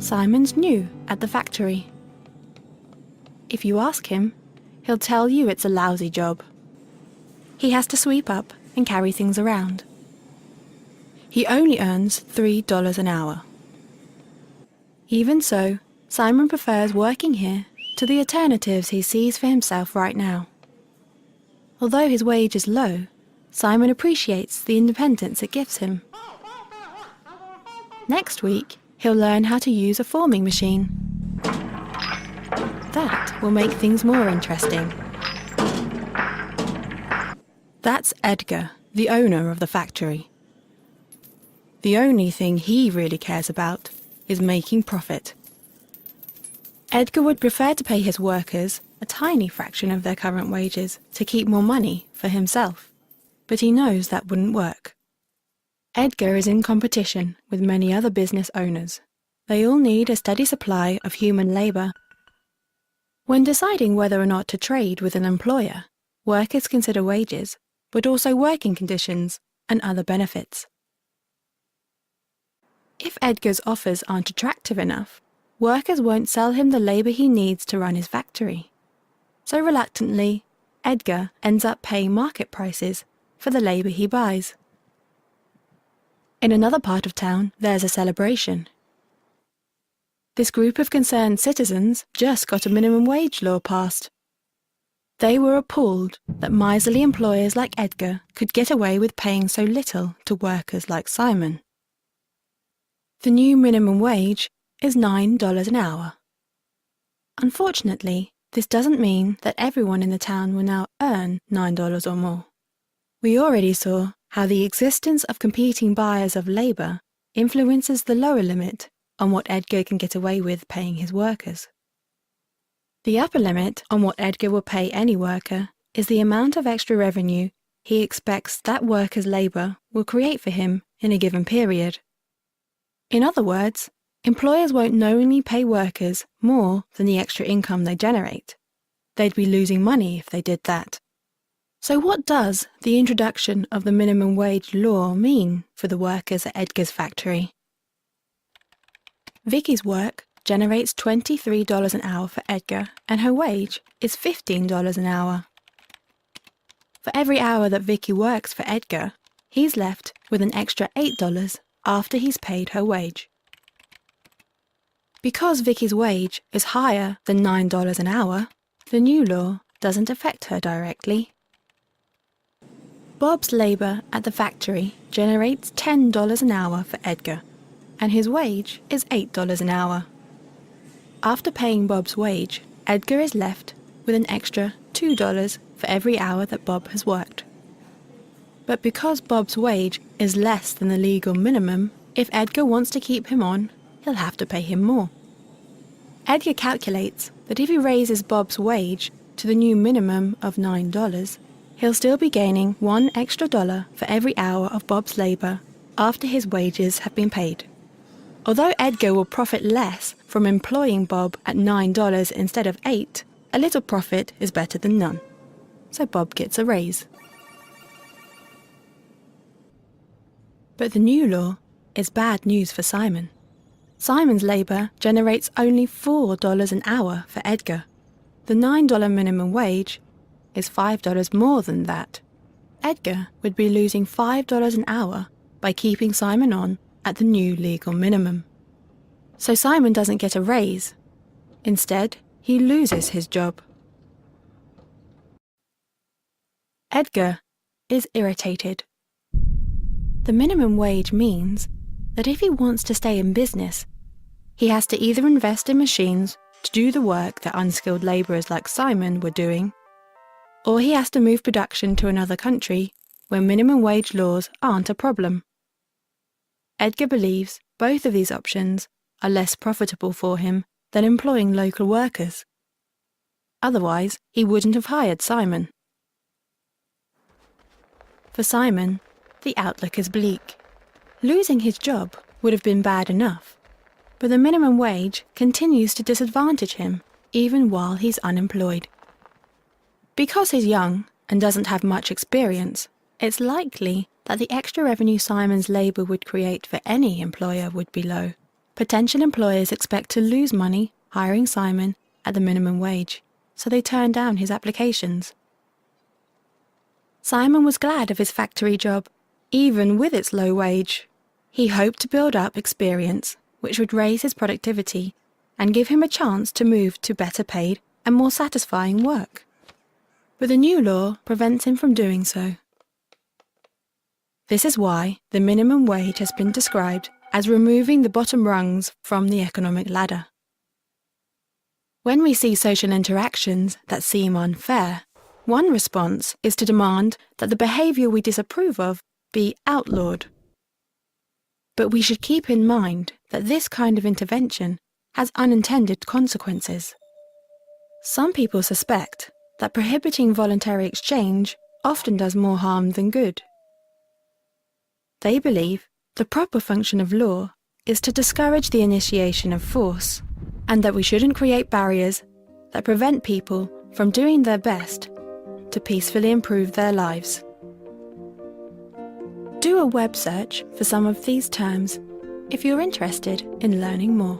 Simon's new at the factory. If you ask him, he'll tell you it's a lousy job. He has to sweep up and carry things around. He only earns $3 an hour. Even so, Simon prefers working here to the alternatives he sees for himself right now. Although his wage is low, Simon appreciates the independence it gives him. Next week, he'll learn how to use a forming machine. That will make things more interesting. That's Έντγκαρ, the owner of the factory. The only thing he really cares about is making profit. Έντγκαρ would prefer to pay his workers a tiny fraction of their current wages to keep more money for himself, but he knows that wouldn't work. Έντγκαρ is in competition with many other business owners. They all need a steady supply of human labour. When deciding whether or not to trade with an employer, workers consider wages, but also working conditions and other benefits. If Έντγκαρ's offers aren't attractive enough, workers won't sell him the labour he needs to run his factory. So reluctantly, Έντγκαρ ends up paying market prices for the labour he buys. In another part of town, there's a celebration. This group of concerned citizens just got a minimum wage law passed. They were appalled that miserly employers like Έντγκαρ could get away with paying so little to workers like Simon. The new minimum wage is $9 an hour. Unfortunately, this doesn't mean that everyone in the town will now earn $9 or more. We already saw how the existence of competing buyers of labour influences the lower limit on what Έντγκαρ can get away with paying his workers. The upper limit on what Έντγκar will pay any worker is the amount of extra revenue he expects that worker's labour will create for him in a given period. In other words, employers won't knowingly pay workers more than the extra income they generate. They'd be losing money if they did that. So what does the introduction of the minimum wage law mean for the workers at Έντγκαρ's factory? Vicky's work generates $23 an hour for Έντγκar, and her wage is $15 an hour. For every hour that Vicky works for Έντγκar, he's left with an extra $8 after he's paid her wage. Because Vicky's wage is higher than $9 an hour, the new law doesn't affect her directly. Bob's labour at the factory generates $10 an hour for Έντγκar, and his wage is $8 an hour. After paying Bob's wage, Έντγκar is left with an extra $2 for every hour that Bob has worked. But because Bob's wage is less than the legal minimum, if Έντγκar wants to keep him on, he'll have to pay him more. Έντγκar calculates that if he raises Bob's wage to the new minimum of $9, he'll still be gaining $1 extra for every hour of Bob's labour after his wages have been paid. Although Έντγκar will profit less from employing Bob at $9 instead of $8, a little profit is better than none. So Bob gets a raise. But the new law is bad news for Simon. Simon's labour generates only $4 an hour for Έντγκar. The $9 minimum wage is $5 more than that. Έντγκar would be losing $5 an hour by keeping Simon on at the new legal minimum. So Simon doesn't get a raise. Instead, he loses his job. Έντγκar is irritated. The minimum wage means that if he wants to stay in business, he has to either invest in machines to do the work that unskilled labourers like Simon were doing, or he has to move production to another country where minimum wage laws aren't a problem. Έντγκar believes both of these options are less profitable for him than employing local workers. Otherwise, he wouldn't have hired Simon. For Simon, the outlook is bleak. Losing his job would have been bad enough, but the minimum wage continues to disadvantage him even while he's unemployed. Because he's young and doesn't have much experience, it's likely that the extra revenue Simon's labour would create for any employer would be low. Potential employers expect to lose money hiring Simon at the minimum wage, so they turn down his applications. Simon was glad of his factory job, even with its low wage. He hoped to build up experience, which would raise his productivity and give him a chance to move to better paid and more satisfying work. But the new law prevents him from doing so. This is why the minimum wage has been described as removing the bottom rungs from the economic ladder. When we see social interactions that seem unfair, one response is to demand that the behaviour we disapprove of be outlawed. But we should keep in mind that this kind of intervention has unintended consequences. Some people suspect that prohibiting voluntary exchange often does more harm than good. They believe the proper function of law is to discourage the initiation of force, and that we shouldn't create barriers that prevent people from doing their best to peacefully improve their lives. Do a web search for some of these terms if you're interested in learning more.